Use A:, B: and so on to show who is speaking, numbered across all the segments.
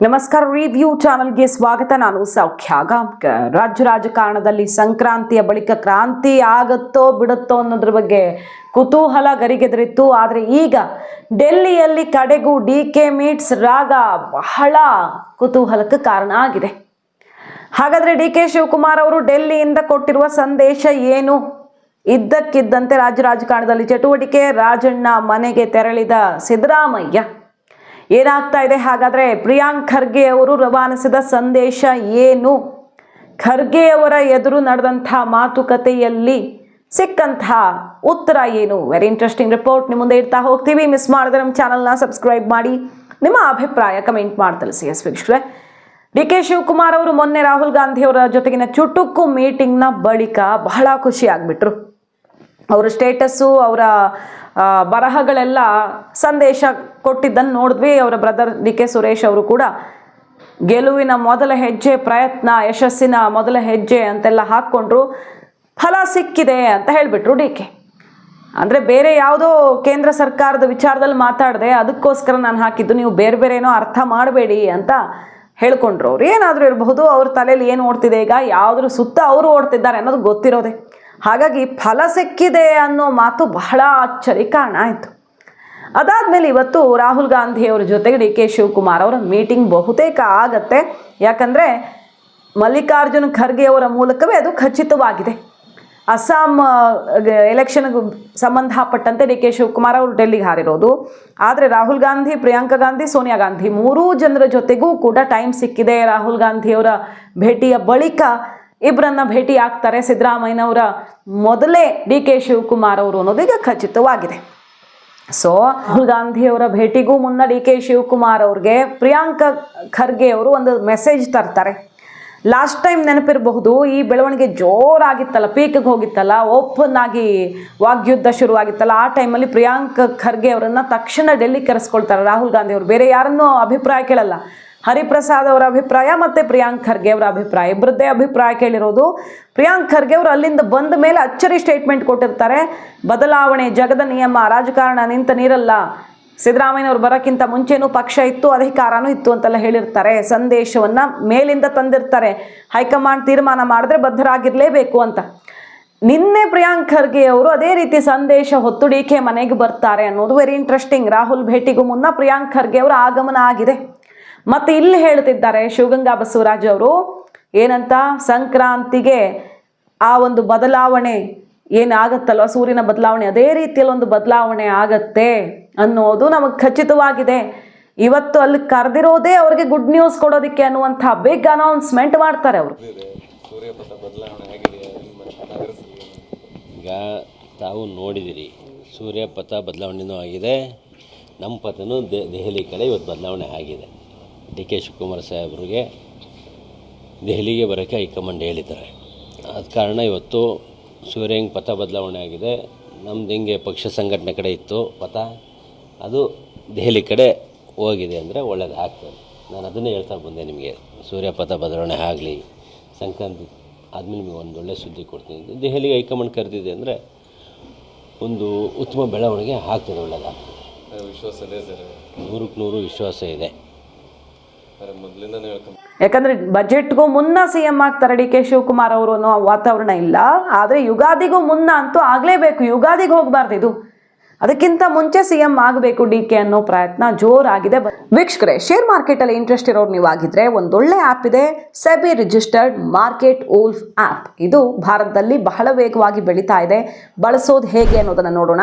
A: ನಮಸ್ಕಾರ. ರಿವ್ಯೂ ಚಾನಲ್ಗೆ ಸ್ವಾಗತ. ನಾನು ಸೌಖ್ಯ ಗಾಂವ್ಕರ್. ರಾಜ್ಯ ರಾಜಕಾರಣದಲ್ಲಿ ಸಂಕ್ರಾಂತಿಯ ಬಳಿಕ ಕ್ರಾಂತಿ ಆಗುತ್ತೋ ಬಿಡುತ್ತೋ ಅನ್ನೋದ್ರ ಬಗ್ಗೆ ಕುತೂಹಲ ಗರಿಗೆದರಿತ್ತು. ಆದರೆ ಈಗ ಡೆಲ್ಲಿಯಲ್ಲಿ ಕಡೆಗೂ ಡಿಕೆ ಮೀಟ್ಸ್ ರಾಗ ಬಹಳ ಕುತೂಹಲಕ್ಕೆ ಕಾರಣ ಆಗಿದೆ. ಹಾಗಾದರೆ ಡಿಕೆ ಶಿವಕುಮಾರ್ ಅವರು ಡೆಲ್ಲಿಯಿಂದ ಕೊಟ್ಟಿರುವ ಸಂದೇಶ ಏನು? ಇದ್ದಕ್ಕಿದ್ದಂತೆ ರಾಜ್ಯ ರಾಜಕಾರಣದಲ್ಲಿ ಚಟುವಟಿಕೆ. ರಾಜಣ್ಣ ಮನೆಗೆ ತೆರಳಿದ ಸಿದ್ದರಾಮಯ್ಯ. ಏನಾಗ್ತಾ ಇದೆ? ಹಾಗಾದರೆ ಪ್ರಿಯಾಂಕ್ ಖರ್ಗೆ ಅವರು ರವಾನಿಸಿದ ಸಂದೇಶ ಏನು? ಖರ್ಗೆ ಅವರ ಎದುರು ನಡೆದಂಥ ಮಾತುಕತೆಯಲ್ಲಿ ಸಿಕ್ಕಂಥ ಉತ್ತರ ಏನು? ವೆರಿ ಇಂಟ್ರೆಸ್ಟಿಂಗ್ ರಿಪೋರ್ಟ್ ನಿಮ್ಮ ಮುಂದೆ ಇಡ್ತಾ ಹೋಗ್ತೀವಿ. ಮಿಸ್ ಮಾಡಿದ್ರೆ ನಮ್ಮ ಚಾನಲ್ನ ಸಬ್ಸ್ಕ್ರೈಬ್ ಮಾಡಿ, ನಿಮ್ಮ ಅಭಿಪ್ರಾಯ ಕಮೆಂಟ್ ಮಾಡಿ ತಿಳಿಸಿ. ಎಸ್ ವೀಕ್ಷಕರೇ, ಡಿಕೆ ಶಿವಕುಮಾರ್ ಅವರು ಮೊನ್ನೆ ರಾಹುಲ್ ಗಾಂಧಿ ಅವರ ಜೊತೆಗಿನ ಚುಟುಕು ಮೀಟಿಂಗ್ನ ಬಳಿಕ ಬಹಳ ಖುಷಿ ಆಗಿಬಿಟ್ರು. ಅವರ ಸ್ಟೇಟಸ್ಸು, ಅವರ ಬರಹಗಳೆಲ್ಲ ಸಂದೇಶ ಕೊಟ್ಟಿದ್ದನ್ನು ನೋಡಿದ್ವಿ. ಅವರ ಬ್ರದರ್ ಡಿ ಕೆ ಸುರೇಶ್ ಅವರು ಕೂಡ ಗೆಲುವಿನ ಮೊದಲ ಹೆಜ್ಜೆ, ಪ್ರಯತ್ನ ಯಶಸ್ಸಿನ ಮೊದಲ ಹೆಜ್ಜೆ ಅಂತೆಲ್ಲ ಹಾಕ್ಕೊಂಡ್ರು. ಫಲ ಸಿಕ್ಕಿದೆ ಅಂತ ಹೇಳಿಬಿಟ್ರು ಡಿ ಕೆ. ಅಂದರೆ ಬೇರೆ ಯಾವುದೋ ಕೇಂದ್ರ ಸರ್ಕಾರದ ವಿಚಾರದಲ್ಲಿ ಮಾತಾಡಿದೆ, ಅದಕ್ಕೋಸ್ಕರ ನಾನು ಹಾಕಿದ್ದು, ನೀವು ಬೇರೆ ಬೇರೆ ಏನೋ ಅರ್ಥ ಮಾಡಬೇಡಿ ಅಂತ ಹೇಳ್ಕೊಂಡ್ರು. ಅವ್ರು ಏನಾದರೂ ಇರಬಹುದು, ಅವ್ರ ತಲೆಯಲ್ಲಿ ಏನು ಓಡ್ತಿದೆ ಈಗ, ಯಾವುದ್ರ ಸುತ್ತ ಅವರು ಓಡ್ತಿದ್ದಾರೆ ಅನ್ನೋದು ಗೊತ್ತಿರೋದೆ. ಹಾಗಾಗಿ ಫಲ ಸಿಕ್ಕಿದೆ ಅನ್ನೋ ಮಾತು ಬಹಳ ಅಚ್ಚರಿ ಕಾರಣ ಆಯಿತು. ಅದಾದಮೇಲೆ ಇವತ್ತು ರಾಹುಲ್ ಗಾಂಧಿ ಅವರ ಜೊತೆಗೆ ಡಿ ಕೆ ಶಿವಕುಮಾರ್ ಅವರ ಮೀಟಿಂಗ್ ಬಹುತೇಕ ಆಗತ್ತೆ. ಯಾಕಂದರೆ ಮಲ್ಲಿಕಾರ್ಜುನ್ ಖರ್ಗೆ ಅವರ ಮೂಲಕವೇ ಅದು ಖಚಿತವಾಗಿದೆ. ಅಸ್ಸಾಂ ಎಲೆಕ್ಷನ್ಗೆ ಸಂಬಂಧಪಟ್ಟಂತೆ ಡಿ ಕೆ ಶಿವಕುಮಾರ್ ಅವರು ಡೆಲ್ಲಿಗೆ ಹಾರಿರೋದು. ಆದರೆ ರಾಹುಲ್ ಗಾಂಧಿ, ಪ್ರಿಯಾಂಕಾ ಗಾಂಧಿ, ಸೋನಿಯಾ ಗಾಂಧಿ ಮೂರೂ ಜನರ ಜೊತೆಗೂ ಕೂಡ ಟೈಮ್ ಸಿಕ್ಕಿದೆ. ರಾಹುಲ್ ಗಾಂಧಿ ಅವರ ಭೇಟಿಯ ಬಳಿಕ ಇಬ್ಬರನ್ನ ಭೇಟಿ ಆಗ್ತಾರೆ ಸಿದ್ದರಾಮಯ್ಯನವರ ಮೊದಲೇ ಡಿ ಕೆ ಶಿವಕುಮಾರ್ ಅವರು ಅನ್ನೋದು ಈಗ ಖಚಿತವಾಗಿದೆ. ಸೊ ರಾಹುಲ್ ಗಾಂಧಿ ಅವರ ಭೇಟಿಗೂ ಮುನ್ನ ಡಿ ಕೆ ಶಿವಕುಮಾರ್ ಅವ್ರಿಗೆ ಪ್ರಿಯಾಂಕಾ ಖರ್ಗೆ ಅವರು ಒಂದು ಮೆಸೇಜ್ ತರ್ತಾರೆ. ಲಾಸ್ಟ್ ಟೈಮ್ ನೆನಪಿರಬಹುದು, ಈ ಬೆಳವಣಿಗೆ ಜೋರಾಗಿತ್ತಲ್ಲ, ಪೀಕ್ಗೆ ಹೋಗಿತ್ತಲ್ಲ, ಓಪನ್ ಆಗಿ ವಾಗ್ಯುದ್ಧ ಶುರುವಾಗಿತ್ತಲ್ಲ. ಆ ಟೈಮಲ್ಲಿ ಪ್ರಿಯಾಂಕ್ ಖರ್ಗೆ ಅವರನ್ನು ತಕ್ಷಣ ಡೆಲ್ಲಿ ಕರೆಸ್ಕೊಳ್ತಾರೆ ರಾಹುಲ್ ಗಾಂಧಿ ಅವರು. ಬೇರೆ ಯಾರನ್ನೂ ಅಭಿಪ್ರಾಯ ಕೇಳಲ್ಲ. ಹರಿಪ್ರಸಾದ್ ಅವರ ಅಭಿಪ್ರಾಯ ಮತ್ತು ಪ್ರಿಯಾಂಕ್ ಖರ್ಗೆ ಅವರ ಅಭಿಪ್ರಾಯ, ಇಬ್ಬರದ್ದೇ ಅಭಿಪ್ರಾಯ ಕೇಳಿರೋದು. ಪ್ರಿಯಾಂಕ್ ಖರ್ಗೆ ಅವರು ಅಲ್ಲಿಂದ ಬಂದ ಮೇಲೆ ಅಚ್ಚರಿ ಸ್ಟೇಟ್ಮೆಂಟ್ ಕೊಟ್ಟಿರ್ತಾರೆ. ಬದಲಾವಣೆ ಜಗದ ನಿಯಮ, ರಾಜಕಾರಣ ನಿಂತ ನೀರಲ್ಲ, ಸಿದ್ದರಾಮಯ್ಯನವ್ರು ಬರೋಕ್ಕಿಂತ ಮುಂಚೆನೂ ಪಕ್ಷ ಇತ್ತು, ಅಧಿಕಾರನೂ ಇತ್ತು ಅಂತೆಲ್ಲ ಹೇಳಿರ್ತಾರೆ. ಸಂದೇಶವನ್ನು ಮೇಲಿಂದ ತಂದಿರ್ತಾರೆ. ಹೈಕಮಾಂಡ್ ತೀರ್ಮಾನ ಮಾಡಿದ್ರೆ ಬದ್ಧರಾಗಿರಲೇಬೇಕು ಅಂತ. ನಿನ್ನೆ ಪ್ರಿಯಾಂಕ್ ಖರ್ಗೆ ಅವರು ಅದೇ ರೀತಿ ಸಂದೇಶ ಹೊತ್ತು ಡಿ ಕೆ ಮನೆಗೆ ಬರ್ತಾರೆ ಅನ್ನೋದು ವೆರಿ ಇಂಟ್ರೆಸ್ಟಿಂಗ್. ರಾಹುಲ್ ಭೇಟಿಗೂ ಮುನ್ನ ಪ್ರಿಯಾಂಕ್ ಖರ್ಗೆ ಅವರ ಆಗಮನ ಆಗಿದೆ. ಮತ್ತು ಇಲ್ಲಿ ಹೇಳ್ತಿದ್ದಾರೆ ಶಿವಗಂಗಾ ಬಸವರಾಜ್ ಅವರು ಏನಂತ, ಸಂಕ್ರಾಂತಿಗೆ ಆ ಒಂದು ಬದಲಾವಣೆ ಏನಾಗತ್ತಲ್ವ, ಸೂರ್ಯನ ಬದಲಾವಣೆ, ಅದೇ ರೀತಿಯಲ್ಲಿ ಒಂದು ಬದಲಾವಣೆ ಆಗತ್ತೆ ಅನ್ನೋದು ನಮಗೆ ಖಚಿತವಾಗಿದೆ. ಇವತ್ತು ಅಲ್ಲಿ ಕರೆದಿರೋದೇ ಅವ್ರಿಗೆ ಗುಡ್ ನ್ಯೂಸ್ ಕೊಡೋದಕ್ಕೆ ಅನ್ನುವಂಥ ಬಿಗ್ ಅನೌನ್ಸ್ಮೆಂಟ್ ಮಾಡ್ತಾರೆ ಅವರು.
B: ಈಗ ತಾವು ನೋಡಿದಿರಿ, ಸೂರ್ಯಪಥ ಬದಲಾವಣೆಯೂ ಆಗಿದೆ, ನಮ್ಮ ಪಥನೂ ದೆಹಲಿ ಕಡೆ ಇವತ್ತು ಬದಲಾವಣೆ ಆಗಿದೆ. ಡಿ ಕೆ ಶಿವಕುಮಾರ್ ಸಾಹೇಬ್ರಿಗೆ ದೆಹಲಿಗೆ ಬರೋಕ್ಕೆ ಹೈಕಮಾಂಡ್ ಹೇಳಿದ್ದಾರೆ. ಆದ ಕಾರಣ ಇವತ್ತು ಸೂರ್ಯಂಗೆ ಪಥ ಬದಲಾವಣೆ ಆಗಿದೆ. ನಮ್ದು ಹಿಂಗೆ ಪಕ್ಷ ಸಂಘಟನೆ ಕಡೆ ಇತ್ತು ಪಥ, ಅದು ದೆಹಲಿ ಕಡೆ ಹೋಗಿದೆ ಅಂದರೆ ಒಳ್ಳೆಯದಾಗ್ತದೆ. ನಾನು ಅದನ್ನೇ ಹೇಳ್ತಾ ಬಂದೆ ನಿಮಗೆ, ಸೂರ್ಯಪಥ ಬದಲಾವಣೆ ಆಗಲಿ, ಸಂಕ್ರಾಂತಿ ಆದಮೇಲೆ ನಿಮಗೆ ಒಂದು ಒಳ್ಳೆಯ ಸುದ್ದಿ ಕೊಡ್ತೀನಿ. ದೆಹಲಿಗೆ ಹೈಕಮಾಂಡ್ ಕರೆದಿದೆ ಅಂದರೆ ಒಂದು ಉತ್ತಮ ಬೆಳವಣಿಗೆ ಆಗ್ತದೆ, ಒಳ್ಳೆಯದಾಗ್ತದೆ.
C: ವಿಶ್ವಾಸ ಇದೆ ಸರ್,
B: 100% ವಿಶ್ವಾಸ ಇದೆ.
A: ಯಾಕಂದ್ರೆ ಬಜೆಟ್ಗೂ ಮುನ್ನ ಸಿಎಂ ಆಗ್ತಾರೆ ಡಿ ಕೆ ಶಿವಕುಮಾರ್ ಅವರು ಅನ್ನೋ ವಾತಾವರಣ ಇಲ್ಲ. ಆದರೆ ಯುಗಾದಿಗೂ ಮುನ್ನ ಅಂತೂ ಆಗಲೇಬೇಕು. ಯುಗಾದಿಗೆ ಹೋಗಬಾರ್ದು, ಇದು ಅದಕ್ಕಿಂತ ಮುಂಚೆ ಸಿಎಂ ಆಗಬೇಕು ಡಿ ಕೆ ಅನ್ನೋ ಪ್ರಯತ್ನ ಜೋರಾಗಿದೆ. ವೀಕ್ಷಕರೇ, ಶೇರ್ ಮಾರ್ಕೆಟಲ್ಲಿ ಇಂಟ್ರೆಸ್ಟ್ ಇರೋರು ನೀವಾಗಿದ್ರೆ ಒಂದೊಳ್ಳೆ ಆ್ಯಪ್ ಇದೆ, SEBI registered market wolf app. ಇದು ಭಾರತದಲ್ಲಿ ಬಹಳ ವೇಗವಾಗಿ ಬೆಳೀತಾ ಇದೆ. ಬಳಸೋದು ಹೇಗೆ ಅನ್ನೋದನ್ನು ನೋಡೋಣ.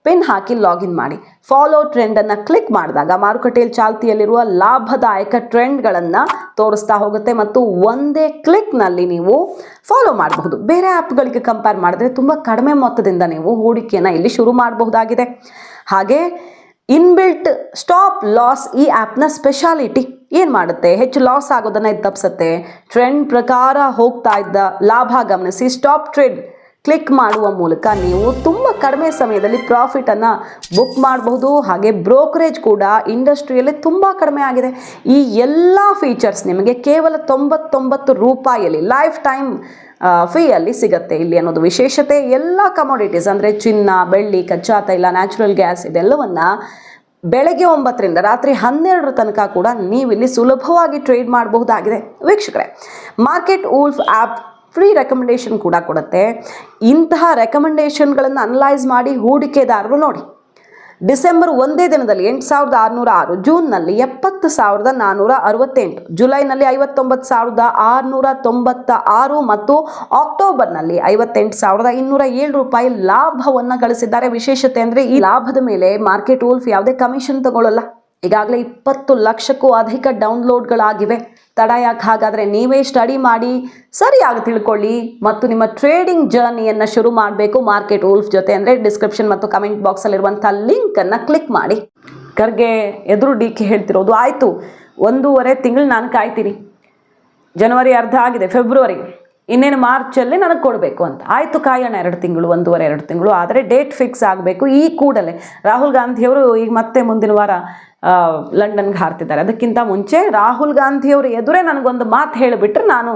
A: ಪಿನ್ ಹಾಕಿ ಲಾಗಿನ್ ಮಾಡಿ. ಫಾಲೋ ಟ್ರೆಂಡನ್ನು ಕ್ಲಿಕ್ ಮಾಡಿದಾಗ ಮಾರುಕಟ್ಟೆಯಲ್ಲಿ ಚಾಲ್ತಿಯಲ್ಲಿರುವ ಲಾಭದಾಯಕ ಟ್ರೆಂಡ್ಗಳನ್ನು ತೋರಿಸ್ತಾ ಹೋಗುತ್ತೆ ಮತ್ತು ಒಂದೇ ಕ್ಲಿಕ್ನಲ್ಲಿ ನೀವು ಫಾಲೋ ಮಾಡಬಹುದು. ಬೇರೆ ಆ್ಯಪ್ಗಳಿಗೆ ಕಂಪೇರ್ ಮಾಡಿದ್ರೆ ತುಂಬ ಕಡಿಮೆ ಮೊತ್ತದಿಂದ ನೀವು ಹೂಡಿಕೆಯನ್ನು ಇಲ್ಲಿ ಶುರು ಮಾಡಬಹುದಾಗಿದೆ. ಹಾಗೆ ಇನ್ಬಿಲ್ಟ್ ಸ್ಟಾಪ್ ಲಾಸ್ ಈ ಆ್ಯಪ್ನ ಸ್ಪೆಷಾಲಿಟಿ ಏನು ಮಾಡುತ್ತೆ, ಹೆಚ್ಚು ಲಾಸ್ ಆಗೋದನ್ನು ಇದು ತಪ್ಪಿಸುತ್ತೆ. ಟ್ರೆಂಡ್ ಪ್ರಕಾರ ಹೋಗ್ತಾ ಇದ್ದ ಲಾಭ ಗಮನಿಸಿ ಸ್ಟಾಪ್ ಟ್ರೇಡ್ ಕ್ಲಿಕ್ ಮಾಡುವ ಮೂಲಕ ನೀವು ತುಂಬ ಕಡಿಮೆ ಸಮಯದಲ್ಲಿ ಪ್ರಾಫಿಟನ್ನು ಬುಕ್ ಮಾಡಬಹುದು. ಹಾಗೆ ಬ್ರೋಕರೇಜ್ ಕೂಡ ಇಂಡಸ್ಟ್ರಿಯಲ್ಲಿ ತುಂಬ ಕಡಿಮೆ ಆಗಿದೆ. ಈ ಎಲ್ಲ ಫೀಚರ್ಸ್ ನಿಮಗೆ ಕೇವಲ 99 ರೂಪಾಯಿಯಲ್ಲಿ ಲೈಫ್ ಟೈಮ್ ಫೀಯಲ್ಲಿ ಸಿಗುತ್ತೆ ಇಲ್ಲಿ ಅನ್ನೋದು ವಿಶೇಷತೆ. ಎಲ್ಲ ಕಮೋಡಿಟೀಸ್ ಅಂದರೆ ಚಿನ್ನ, ಬೆಳ್ಳಿ, ಕಚ್ಚಾ ತೈಲ, ನ್ಯಾಚುರಲ್ ಗ್ಯಾಸ್ ಇದೆಲ್ಲವನ್ನು ಬೆಳಗ್ಗೆ 9ರಿಂದ ರಾತ್ರಿ 12 ತನಕ ಕೂಡ ನೀವಿಲ್ಲಿ ಸುಲಭವಾಗಿ ಟ್ರೇಡ್ ಮಾಡಬಹುದಾಗಿದೆ ವೀಕ್ಷಕರೇ. Market wolf app free recommendation ಕೂಡ ಕೊಡುತ್ತೆ. ಇಂತಹ ರೆಕಮೆಂಡೇಶನ್ಗಳನ್ನು ಅನಲೈಸ್ ಮಾಡಿ ಹೂಡಿಕೆದಾರರು ನೋಡಿ. ಡಿಸೆಂಬರ್ ಒಂದೇ ದಿನದಲ್ಲಿ 8,606, ಜೂನ್ನಲ್ಲಿ 70,468, ಜುಲೈನಲ್ಲಿ 59,696 ಮತ್ತು ಅಕ್ಟೋಬರ್ನಲ್ಲಿ 58,207 ರೂಪಾಯಿ ಲಾಭವನ್ನು ಗಳಿಸಿದ್ದಾರೆ. ವಿಶೇಷತೆ ಅಂದರೆ ಈ ಲಾಭದ ಮೇಲೆ ಮಾರ್ಕೆಟ್ ವೂಲ್ಫ್ ಯಾವುದೇ ಕಮಿಷನ್ ತಗೊಳ್ಳಲ್ಲ. ಈಗಾಗಲೇ 20 ಲಕ್ಷಕ್ಕೂ ಅಧಿಕ ಡೌನ್ಲೋಡ್ಗಳಾಗಿವೆ. ತಡ ಯಾಕೆ? ಹಾಗಾದರೆ ನೀವೇ ಸ್ಟಡಿ ಮಾಡಿ ಸರಿಯಾಗಿ ತಿಳ್ಕೊಳ್ಳಿ ಮತ್ತು ನಿಮ್ಮ ಟ್ರೇಡಿಂಗ್ ಜರ್ನಿಯನ್ನು ಶುರು ಮಾಡಬೇಕು ಮಾರ್ಕೆಟ್ ವೂಲ್ಫ್ ಜೊತೆ. ಅಂದರೆ ಡಿಸ್ಕ್ರಿಪ್ಷನ್ ಮತ್ತು ಕಮೆಂಟ್ ಬಾಕ್ಸಲ್ಲಿರುವಂಥ ಲಿಂಕನ್ನು ಕ್ಲಿಕ್ ಮಾಡಿ. ಖರ್ಗೆ ಎದುರು ಡಿ ಕೆ ಹೇಳ್ತಿರೋದು, ಆಯಿತು 1.5 ತಿಂಗಳು ನಾನು ಕಾಯ್ತೀನಿ, ಜನವರಿ ಅರ್ಧ ಆಗಿದೆ, ಫೆಬ್ರವರಿ, ಇನ್ನೇನು ಮಾರ್ಚಲ್ಲಿ ನನಗೆ ಕೊಡಬೇಕು ಅಂತ. ಆಯಿತು ಕಾಯೋಣ 2 ತಿಂಗಳು, 1.5-2 ತಿಂಗಳು, ಆದರೆ ಡೇಟ್ ಫಿಕ್ಸ್ ಆಗಬೇಕು ಈ ಕೂಡಲೇ. ರಾಹುಲ್ ಗಾಂಧಿಯವರು ಈಗ ಮತ್ತೆ ಮುಂದಿನ ವಾರ ಲಂಡನ್ಗೆ ಹಾರ್ತಿದ್ದಾರೆ. ಅದಕ್ಕಿಂತ ಮುಂಚೆ ರಾಹುಲ್ ಗಾಂಧಿಯವರು ಎದುರೇ ನನಗೊಂದು ಮಾತು ಹೇಳಿಬಿಟ್ರೆ ನಾನು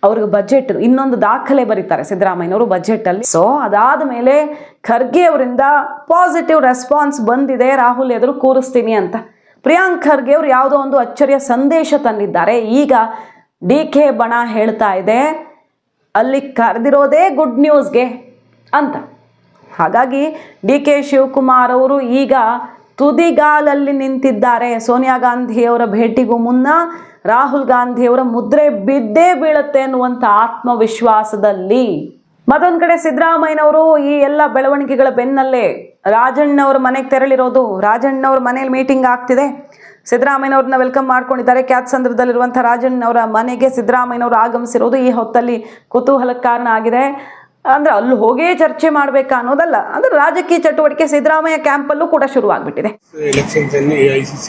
A: ಅವ್ರಿಗೆ ಬಜೆಟ್ ಇನ್ನೊಂದು ದಾಖಲೆ ಬರೀತಾರೆ ಸಿದ್ದರಾಮಯ್ಯನವರು ಬಜೆಟಲ್ಲಿ. ಸೊ ಅದಾದ ಮೇಲೆ ಖರ್ಗೆ ಅವರಿಂದ ಪಾಸಿಟಿವ್ ರೆಸ್ಪಾನ್ಸ್ ಬಂದಿದೆ, ರಾಹುಲ್ ಎದುರು ಕೂರಿಸ್ತೀನಿ ಅಂತ. ಪ್ರಿಯಾಂಕ್ ಖರ್ಗೆ ಅವರು ಯಾವುದೋ ಒಂದು ಅಚ್ಚರಿಯ ಸಂದೇಶ ತಂದಿದ್ದಾರೆ. ಈಗ ಡಿ ಕೆ ಬಣ ಹೇಳ್ತಾ ಇದೆ ಅಲ್ಲಿ ಕರೆದಿರೋದೇ ಗುಡ್ ನ್ಯೂಸ್ಗೆ ಅಂತ. ಹಾಗಾಗಿ ಡಿ ಕೆ ಶಿವಕುಮಾರ್ ಅವರು ಈಗ ತುದಿಗಾಲಲ್ಲಿ ನಿಂತಿದ್ದಾರೆ. ಸೋನಿಯಾ ಗಾಂಧಿಯವರ ಭೇಟಿಗೂ ಮುನ್ನ ರಾಹುಲ್ ಗಾಂಧಿಯವರ ಮುದ್ರೆ ಬಿದ್ದೇ ಬೀಳುತ್ತೆ ಅನ್ನುವಂಥ ಆತ್ಮವಿಶ್ವಾಸದಲ್ಲಿ. ಮತ್ತೊಂದು ಕಡೆ ಸಿದ್ದರಾಮಯ್ಯನವರು ಈ ಎಲ್ಲ ಬೆಳವಣಿಗೆಗಳ ಬೆನ್ನಲ್ಲೇ ರಾಜಣ್ಣವರ ಮನೆಗೆ ತೆರಳಿರೋದು. ರಾಜಣ್ಣವರ ಮನೇಲಿ ಮೀಟಿಂಗ್ ಆಗ್ತಿದೆ. ಸಿದ್ದರಾಮಯ್ಯನವ್ರನ್ನ ವೆಲ್ಕಮ್ ಮಾಡ್ಕೊಂಡಿದ್ದಾರೆ. ಕ್ಯಾತ್ಸಂದ್ರದಲ್ಲಿರುವಂಥ ರಾಜಣ್ಣವರ ಮನೆಗೆ ಸಿದ್ದರಾಮಯ್ಯನವರು ಆಗಮಿಸಿರೋದು ಈ ಹೊತ್ತಲ್ಲಿ ಕುತೂಹಲಕ್ಕೆ ಕಾರಣ ಆಗಿದೆ. ಅಂದರೆ ಅಲ್ಲಿ ಹೋಗೇ ಚರ್ಚೆ ಮಾಡಬೇಕಾ ಅನ್ನೋದಲ್ಲ, ಅಂದರೆ ರಾಜಕೀಯ ಚಟುವಟಿಕೆ ಸಿದ್ದರಾಮಯ್ಯ ಕ್ಯಾಂಪಲ್ಲೂ ಕೂಡ ಶುರುವಾಗ್ಬಿಟ್ಟಿದೆ.
C: Elections and AICC,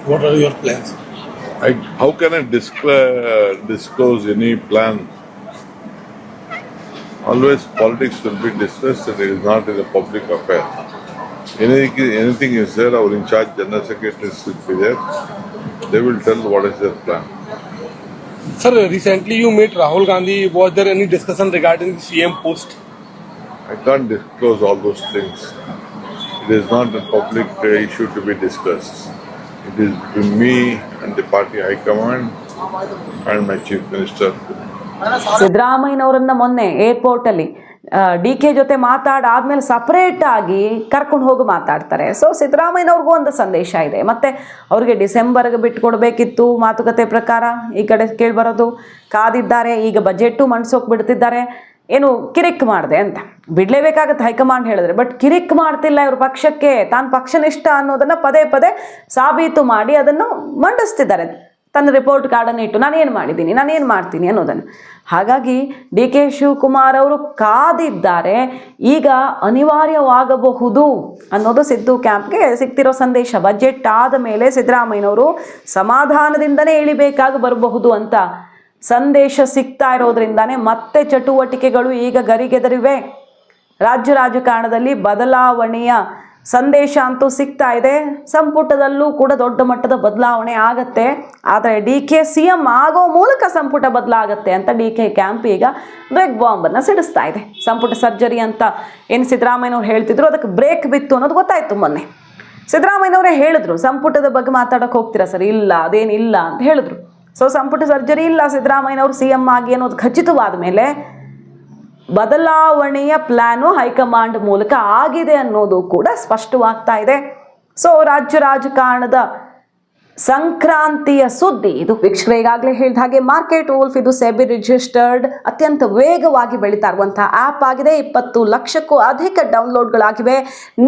C: what are your plans?
D: How can I disclose any plan? Always politics will be discussed and it is not in a public affair. Anything is there, our in charge general secretaries will be there. They will tell what is their plan.
C: Sir, recently you met Rahul Gandhi. Was there any discussion regarding the CM post?
D: I can't disclose all those things. It is not a public issue to be discussed. It is between me and the party high command and my chief minister.
A: ಸಿದ್ದರಾಮಯ್ಯನವರನ್ನ ಮೊನ್ನೆ ಏರ್ಪೋರ್ಟಲ್ಲಿ D K ಜೊತೆ ಮಾತಾಡಾದ್ಮೇಲೆ separate ಆಗಿ ಕರ್ಕೊಂಡು ಹೋಗಿ ಮಾತಾಡ್ತಾರೆ. So ಸಿದ್ದರಾಮಯ್ಯನವ್ರಿಗೂ ಒಂದು ಸಂದೇಶ ಇದೆ. ಮತ್ತು ಅವ್ರಿಗೆ ಡಿಸೆಂಬರ್ಗೆ ಬಿಟ್ಕೊಡ್ಬೇಕಿತ್ತು ಮಾತುಕತೆ ಪ್ರಕಾರ. ಈ ಕಡೆ ಕೇಳಿಬರೋದು ಕಾದಿದ್ದಾರೆ. ಈಗ ಬಜೆಟ್ಟು ಮಂಡ್ಸೋಕೆ ಬಿಡ್ತಿದ್ದಾರೆ. ಏನು ಕಿರಿಕ್ ಮಾಡಿದೆ ಅಂತ ಬಿಡಲೇಬೇಕಾಗತ್ತೆ ಹೈಕಮಾಂಡ್ ಹೇಳಿದ್ರೆ. ಬಟ್ ಕಿರಿಕ್ ಮಾಡ್ತಿಲ್ಲ ಇವ್ರ ಪಕ್ಷಕ್ಕೆ. ತಾನು ಪಕ್ಷನಿಷ್ಠ ಅನ್ನೋದನ್ನು ಪದೇ ಪದೇ ಸಾಬೀತು ಮಾಡಿ ಅದನ್ನು ಮಂಡಿಸ್ತಿದ್ದಾರೆ. ತನ್ನ ರಿಪೋರ್ಟ್ ಕಾರ್ಡನ್ನು ಇಟ್ಟು ನಾನೇನು ಮಾಡಿದ್ದೀನಿ, ನಾನೇನು ಮಾಡ್ತೀನಿ ಅನ್ನೋದನ್ನು. ಹಾಗಾಗಿ ಡಿ ಕೆ ಶಿವಕುಮಾರ್ ಅವರು ಕಾದಿದ್ದಾರೆ. ಈಗ ಅನಿವಾರ್ಯವಾಗಬಹುದು ಅನ್ನೋದು ಸಿದ್ದು ಕ್ಯಾಂಪ್ಗೆ ಸಿಗ್ತಿರೋ ಸಂದೇಶ. ಬಜೆಟ್ ಆದ ಮೇಲೆ ಸಿದ್ದರಾಮಯ್ಯನವರು ಸಮಾಧಾನದಿಂದನೇ ಇಳಿಬೇಕಾಗಿ ಬರಬಹುದು ಅಂತ ಸಂದೇಶ ಸಿಗ್ತಾ ಇರೋದ್ರಿಂದಾನೇ ಮತ್ತೆ ಚಟುವಟಿಕೆಗಳು ಈಗ ಗರಿಗೆದರಿವೆ. ರಾಜ್ಯ ರಾಜಕಾರಣದಲ್ಲಿ ಬದಲಾವಣೆಯ ಸಂದೇಶ ಅಂತೂ ಸಿಗ್ತಾ ಇದೆ. ಸಂಪುಟದಲ್ಲೂ ಕೂಡ ದೊಡ್ಡ ಮಟ್ಟದ ಬದಲಾವಣೆ ಆಗತ್ತೆ. ಆದರೆ ಡಿ ಕೆ ಸಿ ಎಂ ಆಗೋ ಮೂಲಕ ಸಂಪುಟ ಬದಲಾಗತ್ತೆ ಅಂತ ಡಿ ಕೆ ಕ್ಯಾಂಪ್ ಈಗ ಬ್ರೇಕ್ ಬಾಂಬನ್ನು ಸಿಡಿಸ್ತಾ ಇದೆ. ಸಂಪುಟ ಸರ್ಜರಿ ಅಂತ ಏನು ಸಿದ್ದರಾಮಯ್ಯನವ್ರು ಹೇಳ್ತಿದ್ರು ಅದಕ್ಕೆ ಬ್ರೇಕ್ ಬಿತ್ತು ಅನ್ನೋದು ಗೊತ್ತಾಯ್ತು ಮೊನ್ನೆ. ಸಿದ್ದರಾಮಯ್ಯನವರೇ ಹೇಳಿದ್ರು ಸಂಪುಟದ ಬಗ್ಗೆ ಮಾತಾಡೋಕೆ ಹೋಗ್ತೀರಾ ಸರ್? ಇಲ್ಲ, ಅದೇನಿಲ್ಲ ಅಂತ ಹೇಳಿದ್ರು. ಸೊ ಸಂಪುಟ ಸರ್ಜರಿ ಇಲ್ಲ, ಸಿದ್ದರಾಮಯ್ಯನವರು ಸಿ ಎಂ ಆಗಿ ಅನ್ನೋದು ಖಚಿತವಾದ ಮೇಲೆ ಬದಲಾವಣೆಯ ಪ್ಲ್ಯಾನು ಹೈಕಮಾಂಡ್ ಮೂಲಕ ಆಗಿದೆ ಅನ್ನೋದು ಕೂಡ ಸ್ಪಷ್ಟವಾಗ್ತಾ ಇದೆ. ಸೊ ರಾಜ್ಯ ರಾಜಕಾರಣದ ಸಂಕ್ರಾಂತಿಯ ಸುದ್ದಿ ಇದು. ವೀಕ್ಷಕರೇ, ಈಗಾಗಲೇ ಹೇಳಿದ ಹಾಗೆ ಮಾರ್ಕೆಟ್ ವೂಲ್ಫ್ ಇದು ಸೆಬಿ ರಿಜಿಸ್ಟರ್ಡ್ ಅತ್ಯಂತ ವೇಗವಾಗಿ ಬೆಳೀತಾ ಇರುವಂತಹ ಆ್ಯಪ್ ಆಗಿದೆ. 20 ಲಕ್ಷಕ್ಕೂ ಅಧಿಕ ಡೌನ್ಲೋಡ್ಗಳಾಗಿವೆ.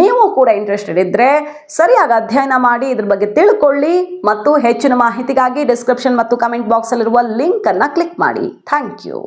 A: ನೀವು ಕೂಡ ಇಂಟ್ರೆಸ್ಟೆಡ್ ಇದ್ದರೆ ಸರಿಯಾಗಿ ಅಧ್ಯಯನ ಮಾಡಿ ಇದ್ರ ಬಗ್ಗೆ ತಿಳ್ಕೊಳ್ಳಿ. ಮತ್ತು ಹೆಚ್ಚಿನ ಮಾಹಿತಿಗಾಗಿ ಡಿಸ್ಕ್ರಿಪ್ಷನ್ ಮತ್ತು ಕಮೆಂಟ್ ಬಾಕ್ಸಲ್ಲಿರುವ ಲಿಂಕನ್ನು ಕ್ಲಿಕ್ ಮಾಡಿ. Thank you.